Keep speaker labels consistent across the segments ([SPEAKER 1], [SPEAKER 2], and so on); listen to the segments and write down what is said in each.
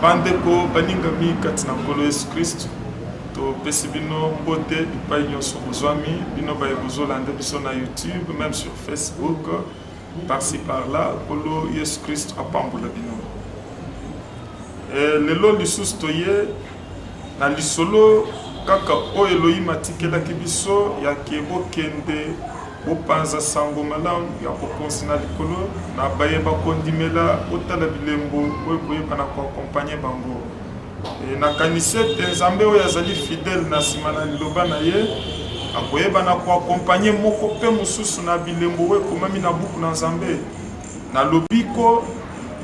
[SPEAKER 1] Bandeko baningami katina nkolo Yesu Kristo to pesi bino mbote bipai nyonso bozwami bino baye bozolanda biso na YouTube même sur Facebook par-ci par-là nkolo Yesu Kristo apambola bino lelo lisusu toye na lisolo kaka oyo Elohim atikelaki biso yake bokende bopanza sango malamu ya kokonzi na likolo na baye bakondimela otala bilembo oyo koyeba na koakompanye bango nakanisi ete nzambe oyo azali fidele na nsima na liloba na ye akoyeba na koakompanye moko mpe mosusu na bilembo oyo ekomami na buku na nzambe na lobiko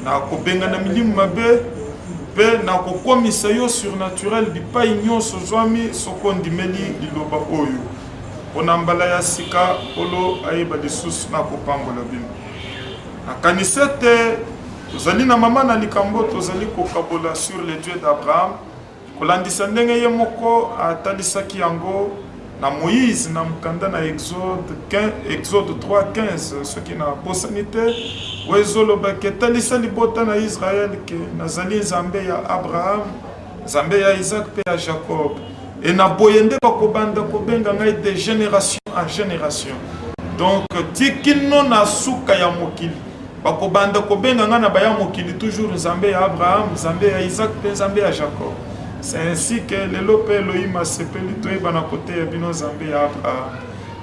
[SPEAKER 1] na kobengana milimo mabe mpe na kokomisa yo surnaturel bipai nyonso ozwami soko ondimeli liloba oyo pona mbala ya sika olo ayeba lisusu na kopambola bino nakanisi ete tozali na mama na likambo tozali kokabola sur le Dieu d'Abraham kolandisa ndenge ye moko atalisaki yango na Moïse na mukanda na Exode 3:15 soki na bosani te oyo ezolobaki etalisa libota na Israel ke nazali nzambe ya Abraham nzambe ya Isaac mpe ya Jacob et na boyende bakobanda kobenga ngai de génération en génération donc tikino na suka ya mokili bakobanda kobenga ngai na baya mokili toujours nzambe ya Abraham nzambe ya Isaac pe nzambe ya Jacob c'est ainsi que lelo pe Elohim asepeli toyeba na kote ya bino nzambe ya Abraham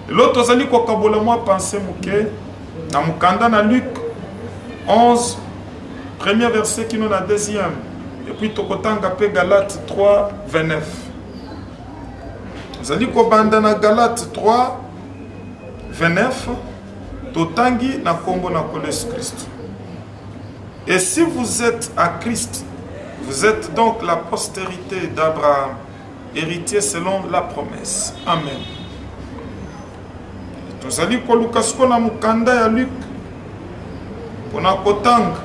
[SPEAKER 1] lelo tozali kokabola mwa pensée moke na mukanda na Luc 11 premier verset kino na deuxième et puis tokotanga pe Galates 3:29 Zali kobanda na Galates 3:29 totangi na kombo na Yesu Christ. Et si vous êtes à Christ, vous êtes donc la postérité d'Abraham, héritier selon la promesse. Amen. Tozali koluka siko na mukanda ya Luc pona kotanga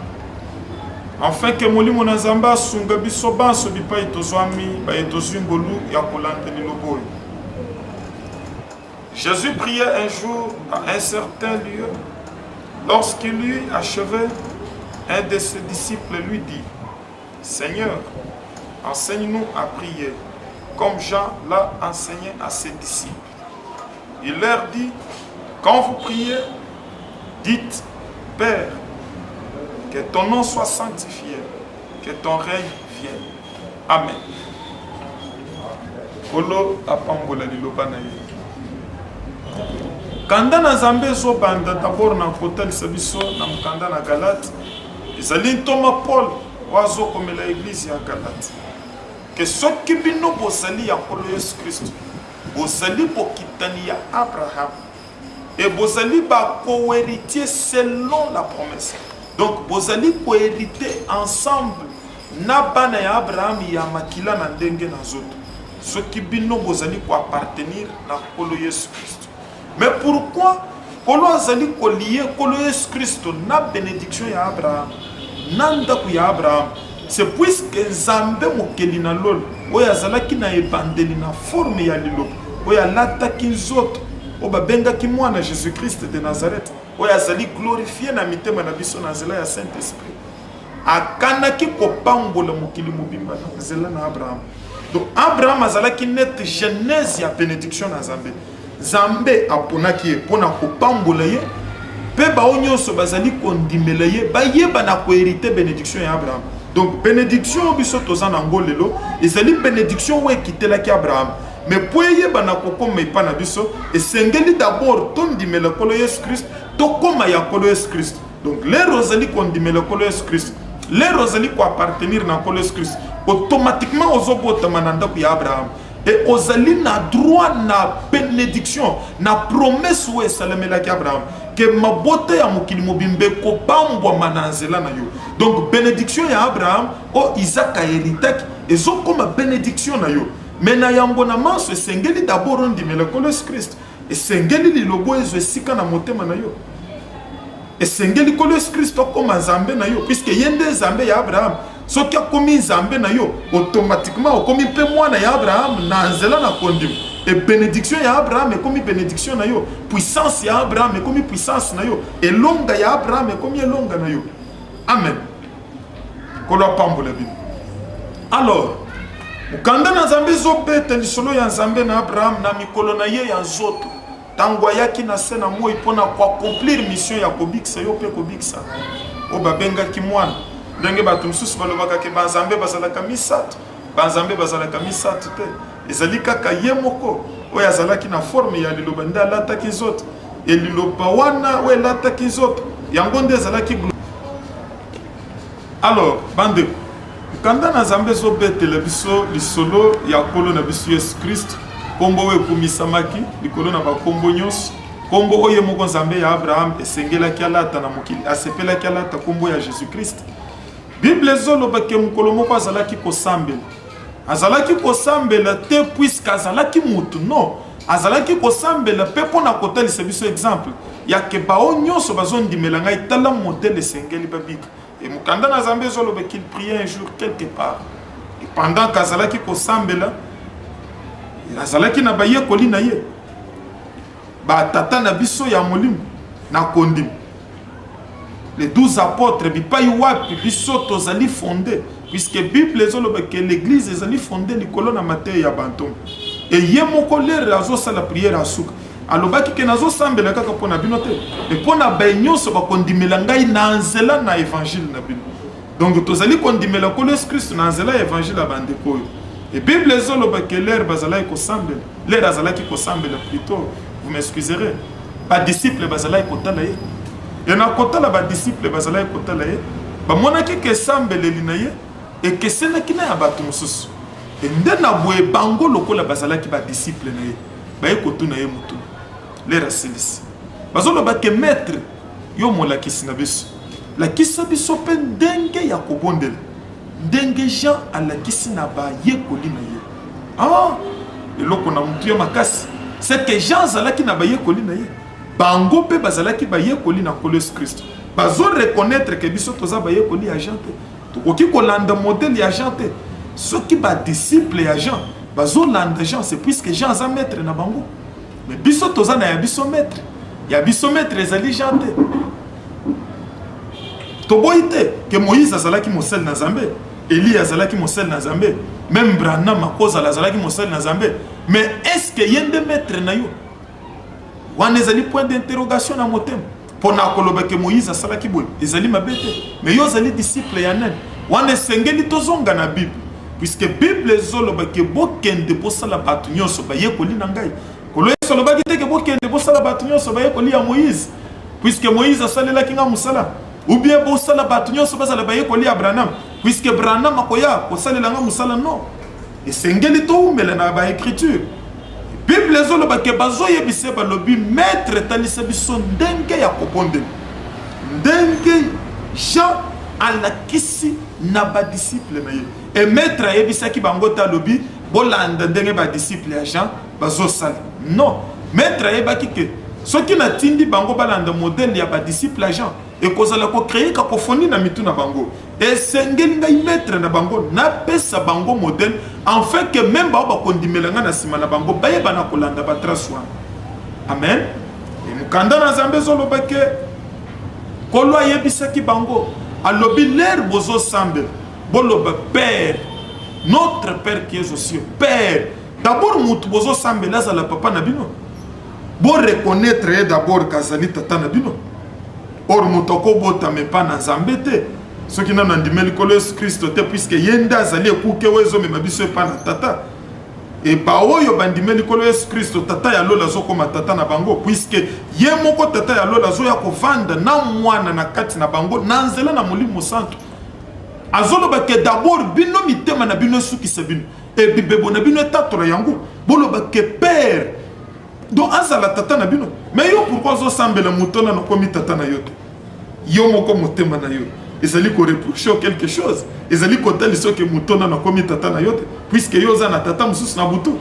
[SPEAKER 1] afin que molimo na nzambe asunga biso banso bipai tozwami baye tozwi ngolu ya kolanda lilobo. Jésus priait un jour à un certain lieu. Lorsqu'il eut achevé, un de ses disciples lui dit: Seigneur, enseigne-nous à prier, comme Jean l'a enseigné à ses disciples. Il leur dit: quand vous priez, dites: Père, que ton nom soit sanctifié, que ton règne vienne. Amen. Kolo apambola liloba na ye. Kanda na Nzambe so banda d'abord na kotel sabiso na mukanda na Galate. Ezali ntoma Paul wazo komela église ya Galate. Que soki bino bosali ya kolo Yesu Kristo, bosali bokitani ya Abraham et bosali ba co-héritier selon la promesse. Donc bosali co-hériter ensemble na bana ya Abraham ya makila na ndenge na zoto. Soki bino bosali ko appartenir na kolo Yesu Kristo. Mais pourquoi kolo azali ko lié kolo Yesu Kristo na bénédiction ya Abraham nanda ku ya Abraham? C'est puisque Nzambe mokeli na lol oyo azalaki na ebandeli na forme ya liloba oyo alataki nzoto oyo babengaki mwana Jésus Christ de Nazareth oyo azali glorifié na mitema na biso na nzela ya Saint-Esprit akanaki kopambola mokili mobimba na nzela na Abraham. Donc Abraham azalaki net genèse ya bénédiction na Nzambe. Nzambe aponaki ye pona kopambola ye pe bao nyonso bazali kondimela ye bayeba na ko hériter bénédiction ya Abraham. Donc bénédiction biso tozana ngolelo ezali bénédiction we kitelaki Abraham. Mais pour yeba na kokoma ipa na biso esengeli d'abord tondimela kolo Yesu Christ to koma ya kolo Yesu Christ. Donc les rosali kondimela kolo Yesu Christ, les rosali ko appartenir na kolo Yesu Christ, automatiquement ozobota mananda ku ya Abraham. Et ozali na droit na bénédiction, na promesse ou salamela ki Abraham. Que ma beauté ya mokili mobimbe ko bambwa mananzela na yo. Donc bénédiction ya Abraham o Isaac a hérité et zo comme bénédiction na yo. Mais na yango na manso esengeli d'abord ondimela kolo Yesu Christ. Esengeli lilobo ezo esika na motema na yo. Esengeli kolo Yesu Christ comme nzambe na yo puisque yende nzambe ya Abraham. Ce qui a commis Zambé na yo, automatiquement, comme il peut moi na Abraham, na nzela na kondim. Et bénédiction ya Abraham, et comme bénédiction na yo, puissance ya Abraham, et comme puissance na yo, et longa ya Abraham, et comme longa na yo. Amen. Kolo pambola bin. Alors, ukanda na Zambé zobe telisolo ya Zambé na Abraham na mikolo na ye ya zoto. Tangwa yaki na sena mo ipona kwa accomplir mission ya kobiksa yo pe kobiksa. O babenga kimwana. Ndenge batu msusu balobaka ke banzambe bazalaka misato, banzambe bazalaka misato te. Ezali kaka ye moko oyo azalaki na forme ya liloba nde alataki nzoto, e liloba wana oyo elataki nzoto yango nde ezalaki. Alors bande kanda na Nzambe ezobetela biso lisolo ya kolo na biso Yesu Christ, kombo oyo ekumisamaki likolo na bakombo nyonso, kombo oyo moko Nzambe ya Abraham esengelaki alata na mokili, asepelaki alata kombo ya Jésus Christ. Bible zoloba ke mukolo moko azalaki kosambela. Azalaki kosambela te puisque azalaki mutu, non. Azalaki kosambela pe pona kotalisa biso exemple ya ke bao nyonso bazondimela ngai tala modèle esengeli babika. Et mukanda na Nzambe zoloba qu'il priait un jour quelque part. Et pendant qu'azalaki kosambela, azalaki na bayekoli na ye. Ba tata na biso ya molimo na kondim. Les 12 apôtres, ils sont allés fondés. Puisque la Bible est que l'église est allée fonder les colonnes à Matthieu et à Bantom. Et il y a mon collègue qui a la prière à Souk. Alors, il y a des gens qui ont été binote. Et pour la baignon, ça va condimé l'angaï nanzela na évangile. Donc, tu allez condimé la colère Christ nanzela évangile à Bandeko. Et la Bible est que l'air bazala est ensemble. L'air bazala qui est ensemble plutôt. Vous m'excuserez. Pas disciple bazala est ensemble. Et na kota la ba disciple bazala kota la ye ba monaki ke sambele linaye et que sena kina ya batu mususu et ndena boye bango lokola bazala ki ba disciple na ye ba ekotu na ye mutu les racilis bazolo ba ke maître yo mola kisina biso la kisabiso pe ndenge ya kobondela ndenge Jean ala kisina ba ye kolina ye ah eloko na mutu ya makasi c'est que Jean zala ki na ba ye kolina ye bango pe bazalaki ba yekoli na kolo Yesu Christ. Bazo reconnaître que biso toza ba yekoli ya Jean te. Tokoki kolanda modèle ya Jean te. Ceux qui ba disciple ya Jean, bazo landa Jean, c'est puisque Jean za maître na bango. Mais biso toza na ya biso maître. Ya biso maître ezali Jean te. Toboite que Moïse azalaki mosel na Nzambe, Élie azalaki mosel na Nzambe, même Branham akoza azalaki mosel na Nzambe. Mais est-ce que yende maître na yo? Wana ezali point d'interrogation na motem. Pona koloba ke Moïse asalaki boy, ezali mabete. Mais yo ezali disciple ya nani? Wana sengeli tozonga na Bible. Puisque Bible ezoloba ke bokende bosala batu nyonso ba yekoli na ngai. Kolo ezoloba ke bokende bosala batu nyonso ba yekoli ya Moïse. Puisque Moïse asalelaki nga musala. Ou bien bosala batu nyonso basala ba yekoli ya Branham. Puisque Branham akoya kosalela nga musala non. Esengeli to umela na ba écriture. Bible ezoloba ke bazoye bise balobi maître talisa biso ndenge ya kobonde. Ndenge Jean alakisi na ba disciple na ye. Et maître ayebisaki bango talobi bolanda ndenge ba disciple ya Jean bazosala. Non, maître ayebaki ke soki na tindi bango balanda modèle ya ba disciple ya Jean et kozala ko créer cacophonie na mitu na bango. Et sengeli ngai maître na bango na pesa bango modèle en fait que même ba kondimelanga na sima na bango baye bana kolanda ba traswa. Amen. Et mukanda na Nzambe zoloba ke kolo ayebisaki bango alobi l'air bozo sambe boloba père, notre père qui est aux cieux, père. D'abord mutu bozo sambe la za la papa na bino. Bo reconnaître d'abord kazali tata na bino. or motoko bota me pa na nzambe te soki nano andima likolo Yesu Kristo te puisque ye nde azali ekuke oyo ezomema biso epa na tata e baoyo bandima likolo Yesu Kristo tata ya lola azokoma tata na bango puisque ye moko tata ya lola azoya kovanda na mwana na kati na bango na nzela na Molimo Santo azoloba ke d'abord bino mitema na bino esukisa bino e bibebo na bino etatola yango boloba ke père donc azala tata na bino mais yo pourquoi ozosambela moto na nokomi tata na yo te yo moko motema na yo ezali ko reprocher quelque chose ezali ko tali soki moto na nokomi tata na yo te puisque yo za na tata mususu na butu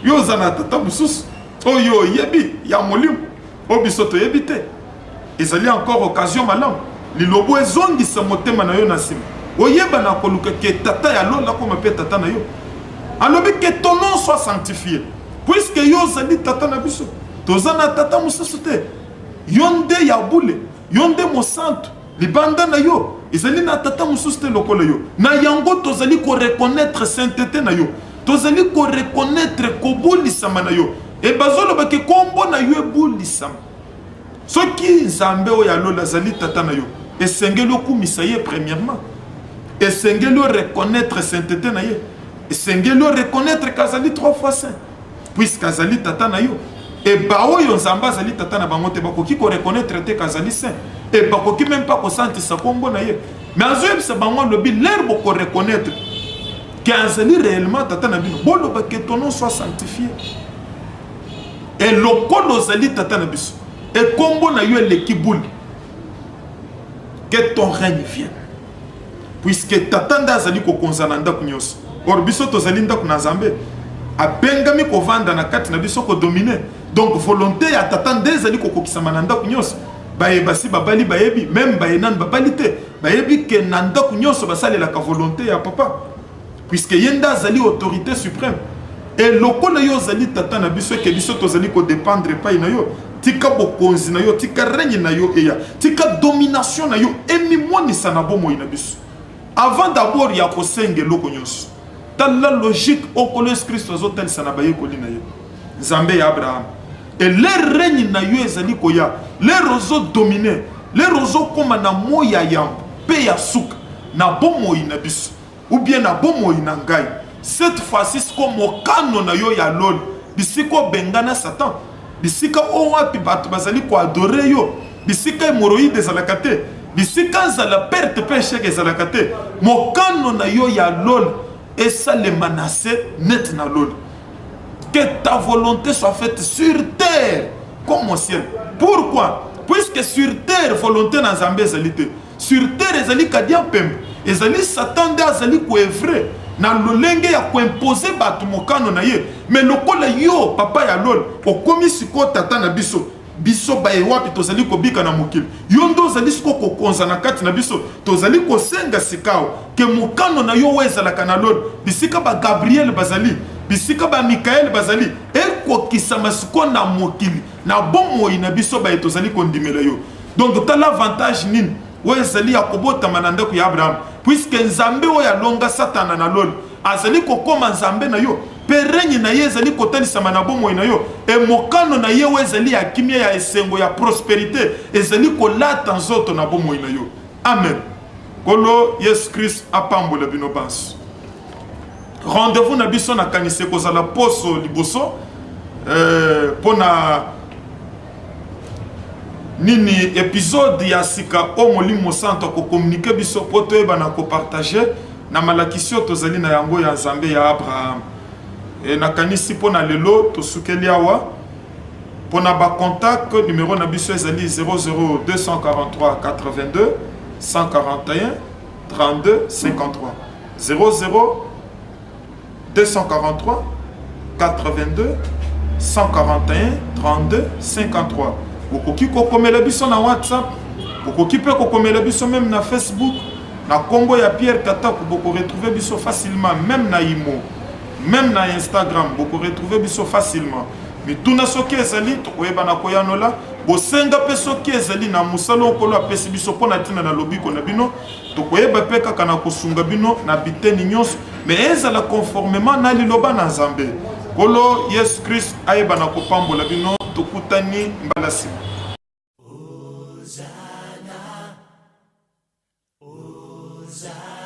[SPEAKER 1] yo za na tata mususu oyo yebi ya Molimo obiso to yebi te ezali encore occasion malamu lilobo ezongisa motema na yo na sima oyeba na koluka ke tata ya lola koma pe tata na yo alobi que ton nom soit sanctifié puisque yo zali tata na biso toza na tata mususu te yonde ya bule yonde mo santo libanda na yo ezali na tata mususu te lokola yo na yango tozali ko reconnaître sainteté na yo tozali ko reconnaître kobulisama na yo e bazoloba ke kombo na yo ebulisama soki nzambe oyo ya lola zali tata na yo esengeli okumisa ye premièrement esengeli reconnaître sainteté na ye esengeli reconnaître kazali 3 fois saint puisque azali tata na yo et baoyo nzamba azali tata na bango te bakoki ko reconnaître te kazali saint et bakoki même pas ko santisa kombo na ye mais azoyebisa bango lobi l'herbe ko reconnaître qu'azali réellement tata na bino boloba que ton nom soit sanctifié et lokolo zali tata na biso et kombo na yo lekibuli que ton règne vienne puisque tata nda azali ko konzana ndako nyonso or biso tozali ndako na nzambe abengami kovanda na kati na biso ko dominer donc volonté ya tata nde ezali kokokisama na ndako nyonso bayebasi babali bayebi même bayenani babali te bayebi ke na ndako nyonso basalelaka volonté ya papa puisque ye nde azali autorité suprême et lokola yo ozali tata na biso eke biso tozali kodépendre epai na yo tika bokonzi na yo tika règne na yo eya tika domination na yo emimonisa na bomoi na biso avant d'abord ya kosenga eloko nyonso tala logique okolo Yesu Kristo azotalisa na bayekoli na ye nzambe ya Abraham et le règne na yo ezali koya le rozo dominer le rozo koma na moya yambo pe ya suka na bomoi na biso ou bien na bomoi na ngai cette fois-ci comme okano na yo ya lol bisiko bengana Satan bisika owapi bato bazali ko adorer yo bisika hémorroïde ezalaka te bisika nzala perte pe échec ezalaka te mokano na yo ya lol et ça les menacer net na lol que ta volonté soit faite sur terre comme au ciel. Pourquoi? Puisque sur terre volonté na nzambe ezali te sur terre ezali kadia pembe ezali Satan nde azali ko evre na lolenge ya ko imposer bato mokano na ye mais lokola yo papa ya lol okomi siko tata na biso biso baye wapi tozali kobika na mokili yo ndo ozali siko kokonza na kati na biso tozali kosenga sikao ke mokano na yo ezalaka na lol bisika ba Gabriel bazali bisika ba Mikael bazali ekokisama siko na mokili na bomoi na biso baye tozali kondimela yo donc ta l'avantage nini oyo ezali ya kobotama na ndako ya Abraham puisque nzambe oyo alonga satana na lol azali kokoma nzambe na yo pe règne na ye ezali kotalisama na bomoi na yo e mokano na ye oyo ezali ya kimia ya esengo ya prospérité ezali kolata nzoto na bomoi na yo amen kolo Yesu Christ apambola bino banso rendez-vous na biso na kanise kozala poso liboso pona nini épisode ya sika o Molimo Santo ko communiquer biso poto eba na ko partager na malakisio tozali na yango ya nzambe ya Abraham et na kanisi pona lelo to sukeli awa pona ba contact numéro na biso ezali 00 243 82 141 32 53 00 243 82 141 32 53. Okoki kokomela biso na WhatsApp, okoki pe kokomela biso même na Facebook, na Congo ya Pierre Katako, boko retrouver biso facilement, même na Imo, même na Instagram, boko retrouver biso facilement. Mais tout na soki ezali to koyeba na koyanola, bo senga pe soki ezali na musalo okolo apesi biso pona tina na lobiko na bino, to koyeba pe kaka na kosunga bino na biteni nyonso, mais ezala conformément na liloba na Nzambe. Kolo Yesu Christ ayeba na kopambola bino tokutani mbala sima.
[SPEAKER 2] nous a